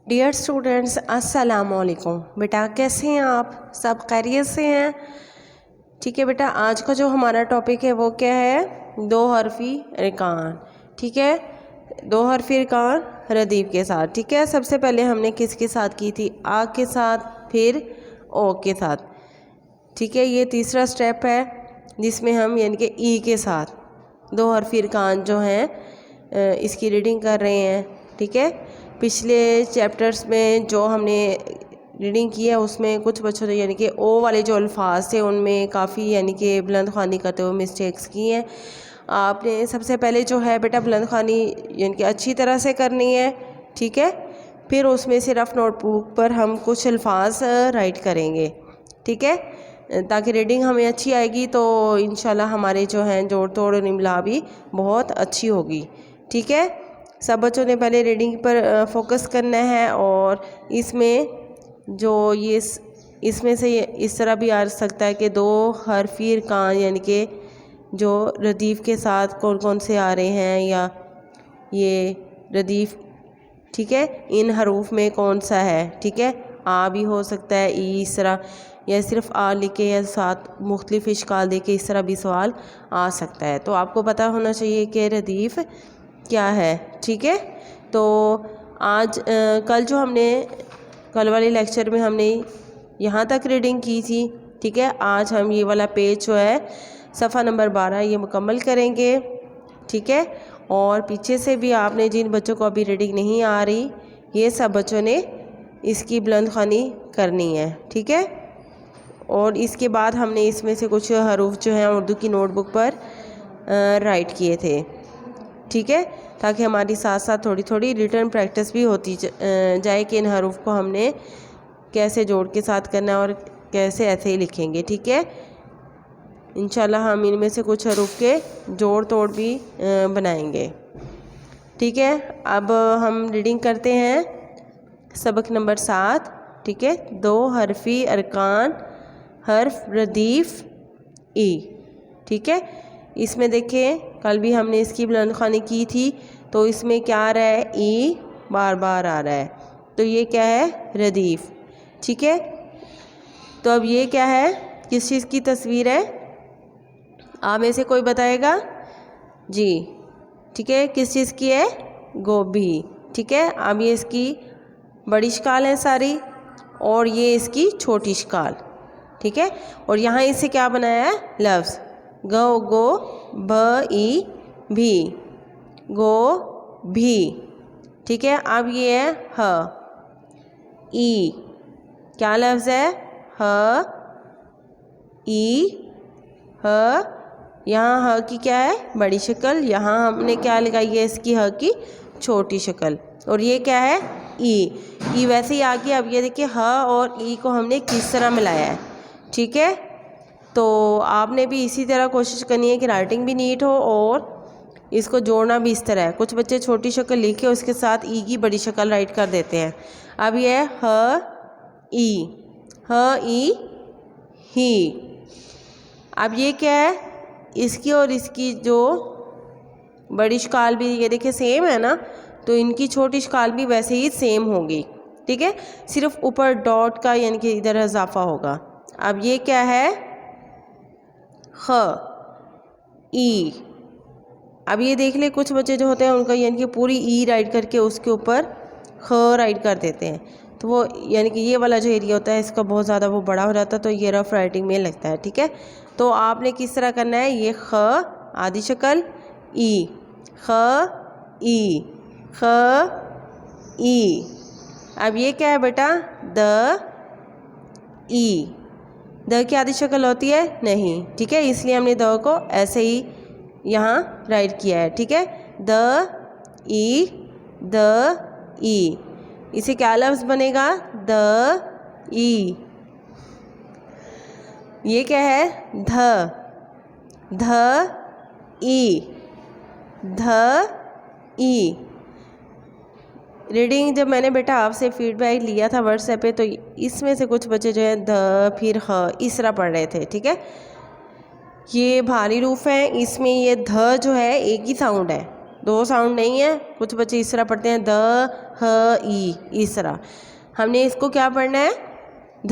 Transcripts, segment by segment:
Dear students, अस्सलाम वालेकुम। बेटा कैसे हैं आप? सब खैरियत से हैं? ठीक है बेटा, आज का जो हमारा टॉपिक है वो क्या है? दो हरफी अरकान। ठीक है, दो हरफी अरकान रदीफ के साथ। ठीक है, सबसे पहले हमने किसके साथ की थी? आ के साथ, फिर ओ के साथ। ठीक है, ये तीसरा स्टेप है जिसमें हम यानी कि ई के साथ दो हरफी अरकान जो हैं इसकी रीडिंग कर रहे हैं। ठीक है, पिछले चैप्टर्स में जो हमने रीडिंग की है उसमें कुछ बच्चों ने यानी कि ओ वाले जो अल्फाज थे उनमें काफ़ी यानी कि बुलंद ख़्वानी करते हुए मिस्टेक्स की हैं। आपने सबसे पहले जो है बेटा बुलंद ख़्वानी यानी कि अच्छी तरह से करनी है। ठीक है, फिर उसमें से रफ़ नोटबुक पर हम कुछ अल्फाज राइट करेंगे। ठीक है, ताकि रीडिंग हमें अच्छी आएगी तो इंशाल्लाह हमारे जो हैं जोड़ तोड़ और इमला भी बहुत अच्छी होगी। ठीक है, सब बच्चों ने पहले रीडिंग पर फोकस करना है। और इसमें जो ये इसमें से इस तरह भी आ सकता है कि दो हरफी अरकान यानी कि जो रदीफ़ के साथ कौन कौन से आ रहे हैं या ये रदीफ़। ठीक है, इन हरूफ में कौन सा है? ठीक है, आ भी हो सकता है, ई इस तरह, या सिर्फ आ लिखे या साथ मुख्तलिफ इश्काल दे के इस तरह भी सवाल आ सकता है। तो आपको पता होना चाहिए कि रदीफ़ क्या है। ठीक है, तो आज कल जो हमने कल वाले लेक्चर में हमने यहाँ तक रीडिंग की थी। ठीक है, आज हम ये वाला पेज जो है सफ़ा नंबर 12 ये मुकम्मल करेंगे। ठीक है, और पीछे से भी आपने जिन बच्चों को अभी रीडिंग नहीं आ रही ये सब बच्चों ने इसकी बुलंद ख़्वानी करनी है। ठीक है, और इसके बाद हमने इसमें से कुछ हरूफ जो हैं उर्दू की नोटबुक पर राइट किए थे। ठीक है, ताकि हमारी साथ साथ थोड़ी थोड़ी रिटर्न प्रैक्टिस भी होती जाए कि इन हरूफ को हमने कैसे जोड़ के साथ करना है और कैसे ऐसे ही लिखेंगे। ठीक है, इंशाल्लाह हम इनमें से कुछ हरूफ के जोड़ तोड़ भी बनाएंगे। ठीक है, अब हम रीडिंग करते हैं सबक नंबर 7। ठीक है, दो हरफी अरकान हर्फ रदीफ़ ई। ठीक है, इसमें देखें कल भी हमने इसकी बुलंद ख़्वानी की थी तो इसमें क्या आ रहा है? ई बार बार आ रहा है, तो ये क्या है? रदीफ़। ठीक है, तो अब ये क्या है? किस चीज़ की तस्वीर है? आप में से कोई बताएगा जी? ठीक है, किस चीज़ की है? गोभी। ठीक है, अब ये इसकी बड़ी शिकाल है सारी और ये इसकी छोटी शिकाल। ठीक है, और यहाँ इसे क्या बनाया है? लफ्ज़ गो गो ब ई भी, गो भी। ठीक है, अब ये है ह ई, क्या लफ्ज़ है? ह ई ह। यहाँ ह की क्या है? बड़ी शक्ल, यहाँ हमने क्या लगाई है? इसकी ह की छोटी शक्ल। और ये क्या है? ई वैसे ही आ गया। अब ये देखिए ह और ई को हमने किस तरह मिलाया है। ठीक है, तो आपने भी इसी तरह कोशिश करनी है कि राइटिंग भी नीट हो और इसको जोड़ना भी इस तरह है। कुछ बच्चे छोटी शक्ल लिखे उसके साथ ई की बड़ी शक्ल राइट कर देते हैं। अब ये है ह ई ही। अब ये क्या है? इसकी और इसकी जो बड़ी शक्ल भी ये देखिए सेम है ना, तो इनकी छोटी शक्ल भी वैसे ही सेम होगी। ठीक है, सिर्फ ऊपर डॉट का यानी कि इधर इजाफा होगा। अब ये क्या है? ख ई। अब ये देख ले कुछ बच्चे जो होते हैं उनका यानी कि पूरी ई राइट करके उसके ऊपर ख राइट कर देते हैं, तो वो यानी कि ये वाला जो एरिया होता है इसका बहुत ज़्यादा वो बड़ा हो जाता है, तो ये रफ राइटिंग में लगता है। ठीक है, तो आपने किस तरह करना है? ये ख आधी शक्ल ई, ख ई, ख ई। अब ये क्या है बेटा? The E. द की आधी शक्ल होती है? नहीं। ठीक है, इसलिए हमने द को ऐसे ही यहाँ राइट किया है। ठीक है, द ई। इसे क्या लफ्ज़ बनेगा? द ई। ये क्या है? ध ई। रीडिंग जब मैंने बेटा आपसे फीडबैक लिया था व्हाट्सएप पे तो इसमें से कुछ बच्चे जो है ध फिर ह इस तरह पढ़ रहे थे। ठीक है, ये भारी रूफ है, इसमें ये ध जो है एक ही साउंड है। दो साउंड नहीं है। कुछ बच्चे इस तरह पढ़ते हैं द ह ई, इस तरह। हमने इसको क्या पढ़ना है, ध।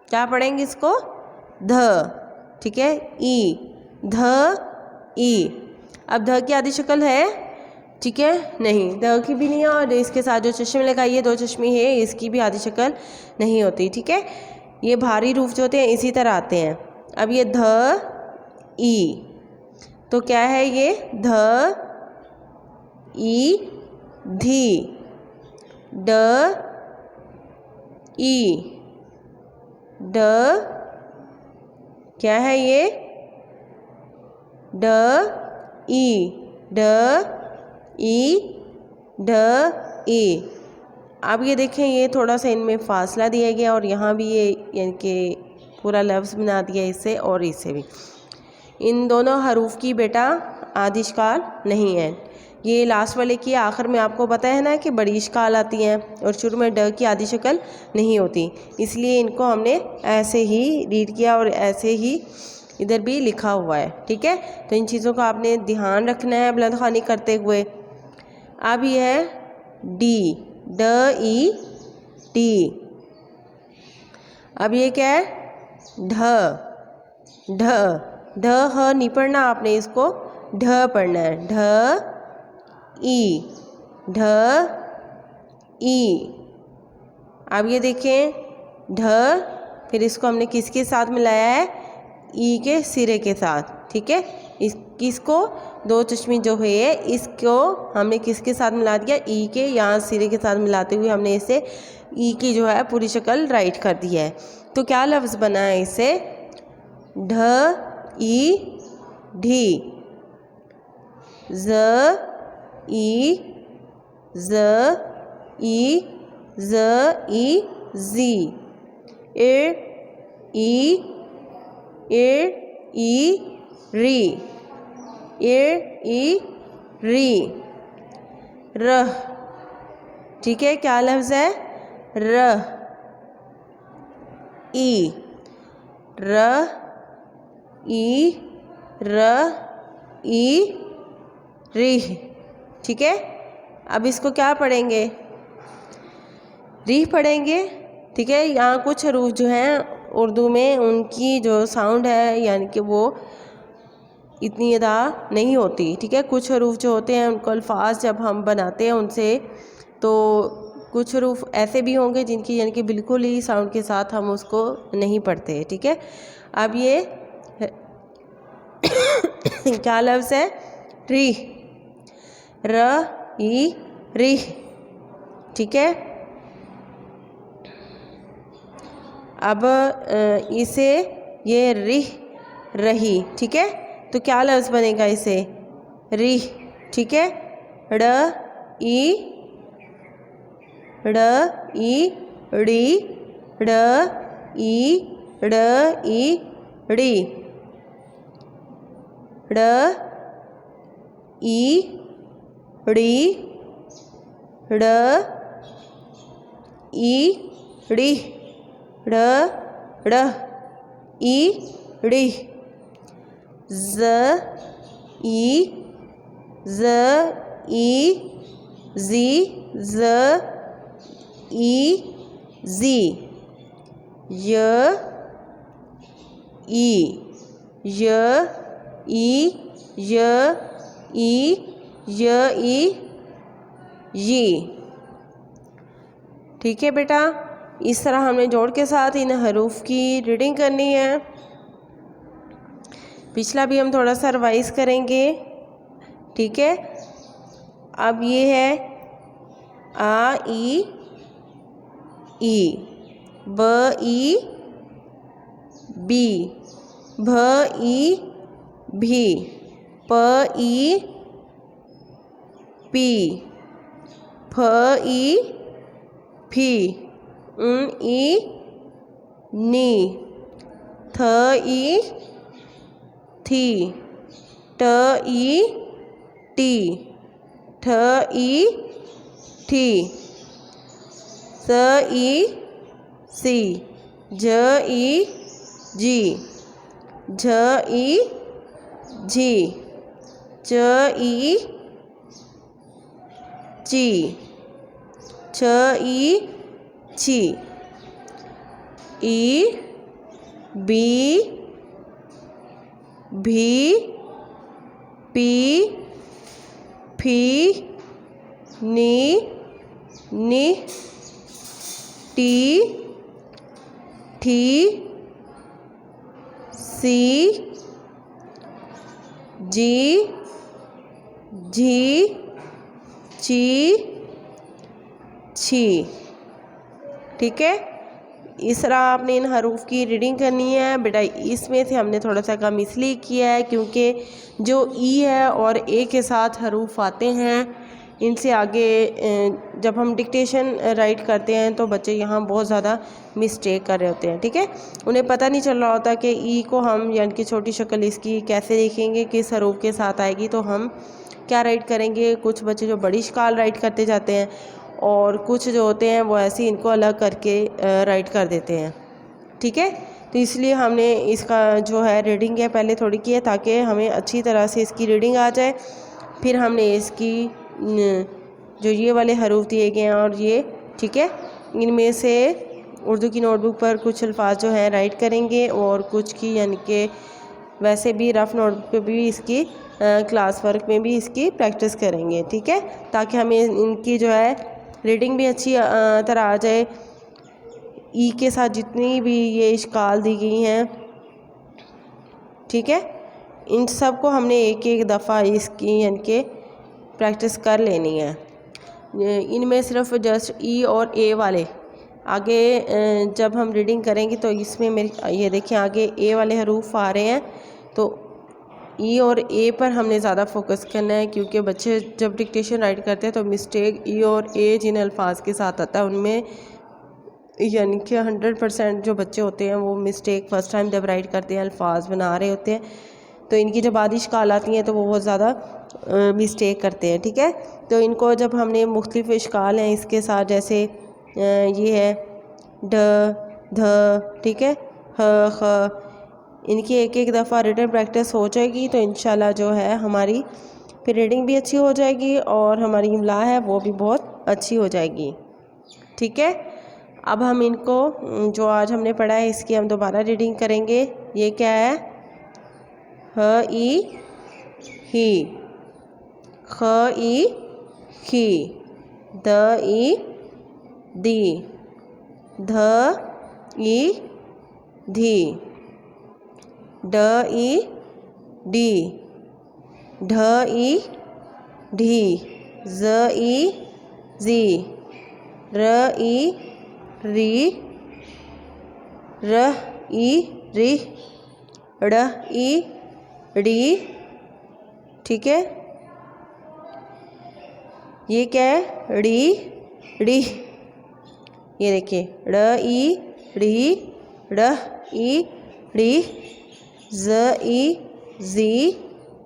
क्या पढ़ेंगे इसको, ध, ठीक है, ई, ध ई। अब ध की आधी शक्ल है, ठीक है, नहीं, ध की भी नहीं है, और इसके साथ जो चश्मे लगाइए, दो चश्मे है, इसकी भी आधी शक्ल नहीं होती, ठीक है। ये भारी रूफ जो होते हैं इसी तरह आते हैं। अब ये ध ई, तो क्या है ये, ध ई धी, ड ई, ड, क्या है ये, ड ई, ड ई, ड ई। अब ये देखें, ये थोड़ा सा इनमें फासला दिया गया और यहाँ भी ये यानी कि पूरा लफ्ज़ बना दिया इससे और इससे भी। इन दोनों हरूफ की बेटा आधी इश्काल नहीं है। ये लास्ट वाले की आखिर में आपको पता है ना कि बड़ी इश्काल आती हैं और शुरू में ड की आधी शक्ल नहीं होती, इसलिए इनको हमने ऐसे ही रीड किया और ऐसे ही इधर भी लिखा हुआ है, ठीक है। तो इन चीज़ों का आपने ध्यान रखना है बुलंद ख़वानी करते हुए। अब ये है डी, ड ई डी। अब ये क्या है, ढ, ढ, ढ ह नहीं पढ़ना आपने, इसको ढ पढ़ना है, ढ ई, ढ ई। अब ये देखें ढ, फिर इसको हमने किसके साथ मिलाया है, ई के सिरे के साथ, ठीक है। इसको दो चश्मे जो है इसको हमने किसके साथ मिला दिया, ई के यहाँ सिरे के साथ मिलाते हुए हमने इसे ई की जो है पूरी शक्ल राइट कर दी है। तो क्या लफ्ज़ बना है इसे, ढ ई ढी, ज ई, ज ई, ज ई जी, ए ई री, ई री, र, ठीक है। क्या लफ्ज़ है, र ई, र ई, र ई री, ठीक है। अब इसको क्या पढ़ेंगे, री पढ़ेंगे, ठीक है। यहाँ कुछ हरूफ जो हैं उर्दू में उनकी जो साउंड है यानी कि वो इतनी अदा नहीं होती, ठीक है। कुछ हरूफ जो होते हैं उनको अल्फाज जब हम बनाते हैं उनसे, तो कुछ हरूफ ऐसे भी होंगे जिनकी यानी कि बिल्कुल ही साउंड के साथ हम उसको नहीं पढ़ते, ठीक है। अब ये क्या लफ्ज़ है, री, र ई री, ठीक है। अब इसे ये रिह रही, ठीक है। तो क्या लफ्ज़ बनेगा इसे, रिह, ठीक है। ड ई डी, ड ई डी, ड ई डी, ड ई डी, ड ई डी, ड ड ई डी, ज ई जी, ज ई जी, य ई ये, ठीक है बेटा। इस तरह हमने जोड़ के साथ इन हरूफ की रीडिंग करनी है। पिछला भी हम थोड़ा सा रिवाइज करेंगे, ठीक है। अब ये है आ ई, ब ई बी, भ ई भी, प ई पी, फ ई फी, ई नी, थ ई थी, ट ई टी, ठ ई ठी, स ई सी, ज ई जी, झ ई झी, च ई ची, छ ई ची, ई बी भी पी फी नी नी टी ठी सी जी झी ची छी। ठीक है, इस तरह आपने इन हरूफ की रीडिंग करनी है बेटा। इसमें से हमने थोड़ा सा कम इसलिए किया है क्योंकि जो ई है और ए के साथ हरूफ आते हैं, इनसे आगे जब हम डिक्टेशन राइट करते हैं तो बच्चे यहाँ बहुत ज़्यादा मिस्टेक कर रहे होते हैं। ठीक है, उन्हें पता नहीं चल रहा होता कि ई को हम यानी कि छोटी शक्ल इसकी कैसे देखेंगे, किस हरूफ के साथ आएगी, तो हम क्या राइट करेंगे। कुछ बच्चे जो बड़ी शक्ल राइट करते जाते हैं और कुछ जो होते हैं वो ऐसे इनको अलग करके राइट कर देते हैं। ठीक है, तो इसलिए हमने इसका जो है रीडिंग है पहले थोड़ी की है ताकि हमें अच्छी तरह से इसकी रीडिंग आ जाए। फिर हमने इसकी जो ये वाले हरूफ दिए गए हैं और ये, ठीक है, इनमें से उर्दू की नोटबुक पर कुछ अल्फाज जो हैं राइट करेंगे और कुछ की यानी कि वैसे भी रफ़ नोटबुक पे भी इसकी क्लास वर्क में भी इसकी प्रैक्टिस करेंगे। ठीक है, ताकि हमें इनकी जो है रीडिंग भी अच्छी तरह आ जाए। ई के साथ जितनी भी ये इश्काल दी गई हैं, ठीक है, इन सब को हमने एक एक दफ़ा इसकी यानी कि प्रैक्टिस कर लेनी है। इनमें सिर्फ जस्ट ई और ए वाले आगे जब हम रीडिंग करेंगे तो इसमें मेरी ये देखिए आगे ए वाले हरूफ आ रहे हैं, तो ई और ए पर हमने ज़्यादा फोकस करना है क्योंकि बच्चे जब डिक्टेशन राइट करते हैं तो मिस्टेक ई और ए जिन अल्फाज के साथ आता है उनमें यानी कि 100% जो बच्चे होते हैं वो मिस्टेक फ़र्स्ट टाइम जब राइट करते हैं अल्फाज बना रहे होते हैं, तो इनकी जब आधी इश्काल आती हैं तो वो बहुत ज़्यादा मिस्टेक करते हैं। ठीक है, तो इनको जब हमने मुख्तलिफ इश्काल हैं इसके साथ, जैसे ये है ढ ध, ठीक है, ह ख, इनकी एक एक दफ़ा रिटन प्रैक्टिस हो जाएगी तो इंशाल्लाह जो है हमारी फिर रीडिंग भी अच्छी हो जाएगी और हमारी इमला है वो भी बहुत अच्छी हो जाएगी। ठीक है, अब हम इनको जो आज हमने पढ़ा है इसकी हम दोबारा रीडिंग करेंगे। ये क्या है, ह ई ही, ख ई खी, द ई दी, ध ई धी, ड ई डी, ढ ई ढी, ज ई जी, र ई री, र ई री, ड़ ई डी। ठीक है, ये क्या है, डी डी, ये देखिए ड़ ई डी, ड़ ई डी, ज ई जी,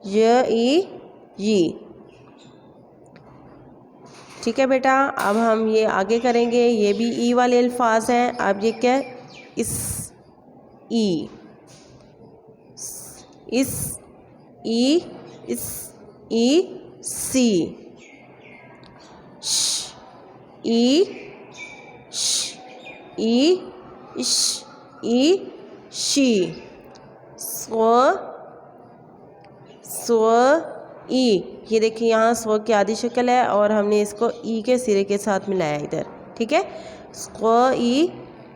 य ई जी। ठीक है बेटा, अब हम ये आगे करेंगे। ये भी ई वाले अल्फाज हैं। अब ये क्या, इस ई, इस ई, इस ई सी, श ई, श ई, इश ई शी, स्व ई। ये देखिए यहाँ स्व की आधी शक्ल है और हमने इसको ई के सिरे के साथ मिलाया इधर। ठीक है, स्व ई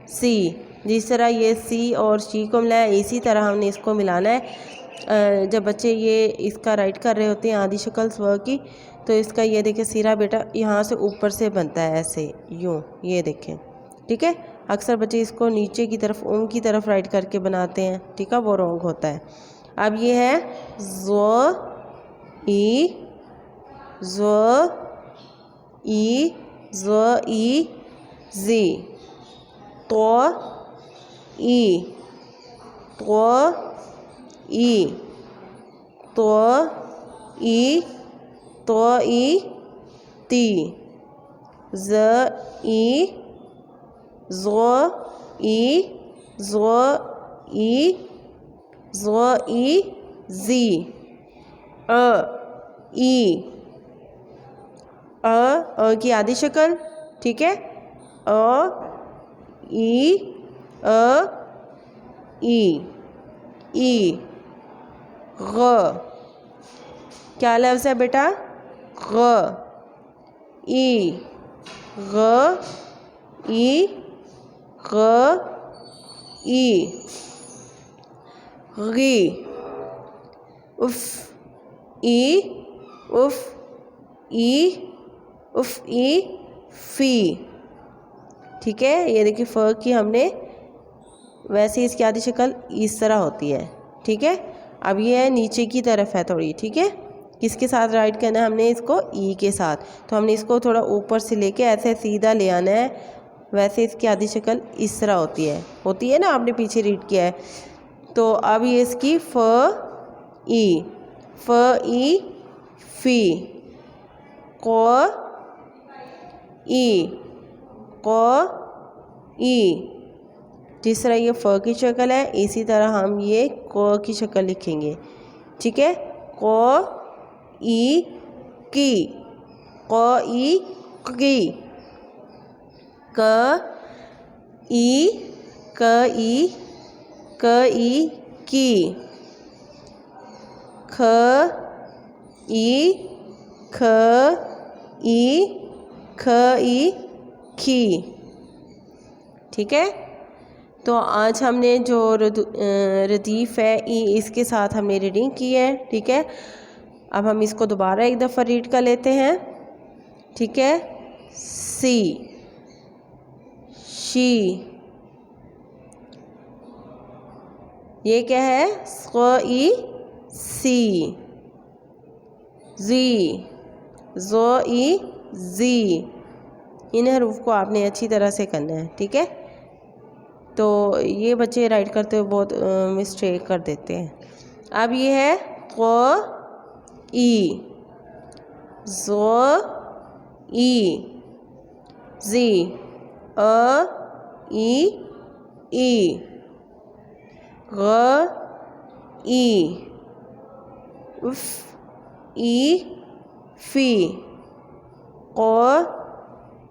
सी, जिस तरह ये सी और शी को मिलाया इसी तरह हमने इसको मिलाना है। जब बच्चे ये इसका राइट कर रहे होते हैं आधी शक्ल स्व की, तो इसका ये देखिए सिरा बेटा यहाँ से ऊपर से बनता है ऐसे यूँ, ये देखें। ठीक है, अक्सर बच्चे इसको नीचे की तरफ ओम की तरफ राइट करके बनाते हैं। ठीक है, वो रॉन्ग होता है। अब ये है ज़ ई, ज़ ई, ज़ ई जी, तो ई, तो ई, तो ई, तो ई ती, ज़ ई, ज़ ई, ज़ ई, ज़ ई जी, ई, की आधी शक्ल, ठीक है, ई ग। क्या लफ्ज़ है बेटा? ग, ई ग, ई ग, ई गी। उफ, ई उफ, ई फी। ठीक है, ये देखिए फ की हमने वैसे इसकी आधी शक्ल इस तरह होती है। ठीक है, अब ये है नीचे की तरफ है थोड़ी। ठीक है, किसके साथ राइट करना है हमने इसको? ई के साथ। तो हमने इसको थोड़ा ऊपर से लेके ऐसे सीधा ले आना है। वैसे इसकी आधी शक्ल इस तरह होती है ना, आपने पीछे रीड किया है। तो अब ये इसकी फ ई फी, क ई। जिस तरह ये फ की शक्ल है इसी तरह हम ये क की शक्ल लिखेंगे। ठीक है, क ई की, क ई की, क ई की, ख ई खी। ठीक है, तो आज हमने जो रदीफ़ है ई, इसके साथ हमने रीडिंग की है। ठीक है, अब हम इसको दोबारा एक दफ़ा रीड कर लेते हैं। ठीक है, सी, शी, ये क्या है? सी, सी, जी, जी। इन हरूफ को आपने अच्छी तरह से करना है। ठीक है, तो ये बच्चे राइट करते हुए बहुत मिस्टेक कर देते हैं। अब ये है क ई, जी, ई, ग ई, उफ ई फी, क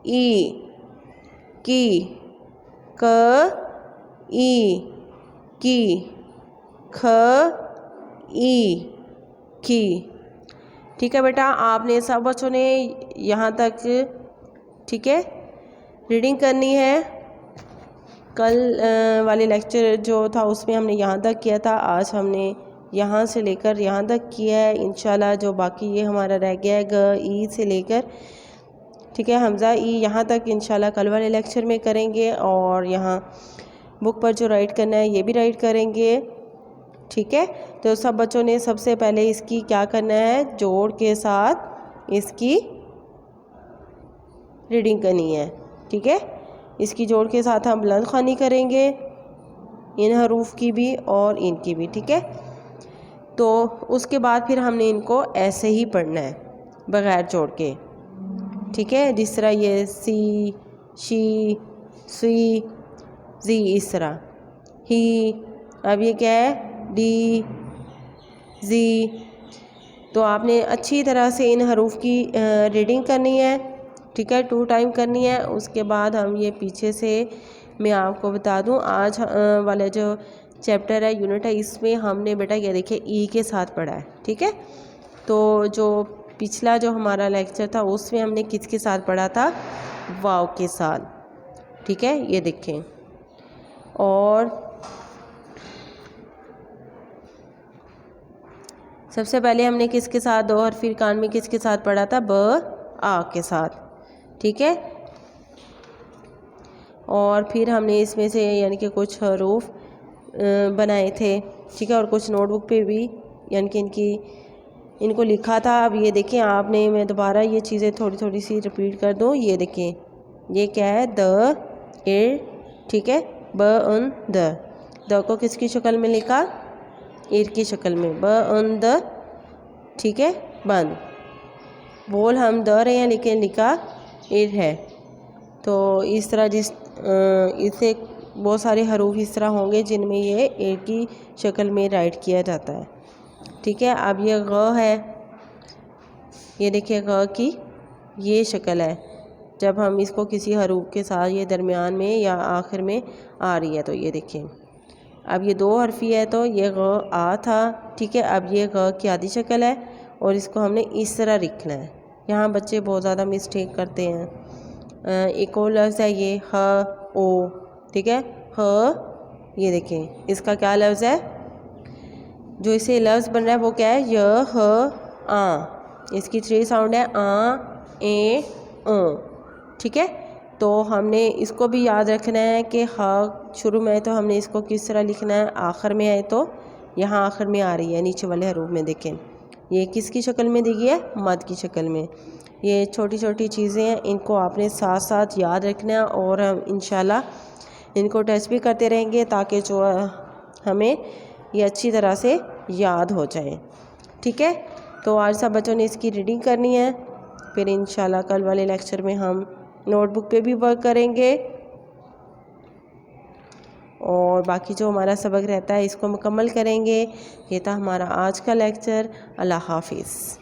ई की, क ई की, ख ई की। ठीक है बेटा, आपने सब बच्चों ने यहाँ तक, ठीक है, रीडिंग करनी है। कल वाले लेक्चर जो था उसमें हमने यहाँ तक किया था, आज हमने यहाँ से लेकर यहाँ तक किया है। इंशाल्लाह जो बाकी ये हमारा रह गया है ग ई से लेकर, ठीक है, हमज़ा ई, यहाँ तक इंशाल्लाह कल वाले लेक्चर में करेंगे। और यहाँ बुक पर जो राइट करना है ये भी राइट करेंगे। ठीक है, तो सब बच्चों ने सबसे पहले इसकी क्या करना है? जोड़ के साथ इसकी रीडिंग करनी है। ठीक है, इसकी जोड़ के साथ हम बुलंद ख़वानी करेंगे, इन हरूफ की भी और इनकी भी। ठीक है, तो उसके बाद फिर हमने इनको ऐसे ही पढ़ना है बग़ैर जोड़ के। ठीक है, जिस तरह ये सी, शी, सी, जी, इस तरह ही। अब ये क्या है? डी, जी। तो आपने अच्छी तरह से इन हरूफ की रीडिंग करनी है। ठीक है, 2 टाइम करनी है। उसके बाद हम ये पीछे से मैं आपको बता दूं, आज वाला जो चैप्टर है, यूनिट है, इसमें हमने बेटा ये देखिए ई के साथ पढ़ा है। ठीक है, तो जो पिछला जो हमारा लेक्चर था उसमें हमने किसके साथ पढ़ा था? वाव के साथ। ठीक है, ये देखें। और सबसे पहले हमने किसके साथ? 2 हरफ़ी इरकान में किसके साथ पढ़ा था? ब आ के साथ। ठीक है, और फिर हमने इसमें से यानी कि कुछ हरूफ बनाए थे। ठीक है, और कुछ नोटबुक पे भी यानी कि इनको लिखा था। अब ये देखें आपने, मैं दोबारा ये चीज़ें थोड़ी थोड़ी सी रिपीट कर दूँ। ये देखें, ये क्या है? द, इर। ठीक है, ब उन द को किसकी शक्ल में लिखा? इर की शक्ल में, ब उन द। ठीक है, बंद। बोल हम द रहे हैं लेकिन लिखा इर है। तो इस तरह इससे बहुत सारे हरूफ इस तरह होंगे जिनमें ये इर की शक्ल में राइट किया जाता है। ठीक है, अब ये ग है, ये देखिए ग की ये शक्ल है। जब हम इसको किसी हरूफ के साथ ये दरमियान में या आखिर में आ रही है तो ये देखें। अब ये 2 हरफी है तो ये ग आ था, ठीक है। अब ये ग की आधी शक्ल है और इसको हमने इस तरह लिखना है। यहाँ बच्चे बहुत ज़्यादा मिस्टेक करते हैं। एक और लफ्ज़ है ये ह ओ, ठीक है। ह, ये देखें इसका क्या लफ्ज़ है, जो इसे लफ्ज़ बन रहा है वो क्या है, य ह आ। इसकी 3 साउंड है आ, ए, ठीक है। तो हमने इसको भी याद रखना है कि हाँ शुरू में है तो हमने इसको किस तरह लिखना है, आखिर में है तो यहाँ आखिर में आ रही है नीचे वाले हरूफ में। देखें ये किसकी शक्ल में दी गई है, मद की शक्ल में। ये छोटी छोटी चीज़ें हैं, इनको आपने साथ साथ याद रखना है और हम इंशाल्लाह इनको टेस्ट भी करते रहेंगे ताकि जो हमें ये अच्छी तरह से याद हो जाए, ठीक है। तो आज सब बच्चों ने इसकी रीडिंग करनी है, फिर इंशाल्लाह कल वाले लेक्चर में हम नोटबुक पे भी वर्क करेंगे और बाकी जो हमारा सबक रहता है इसको मुकम्मल करेंगे। ये था हमारा आज का लेक्चर। अल्लाह हाफिज़।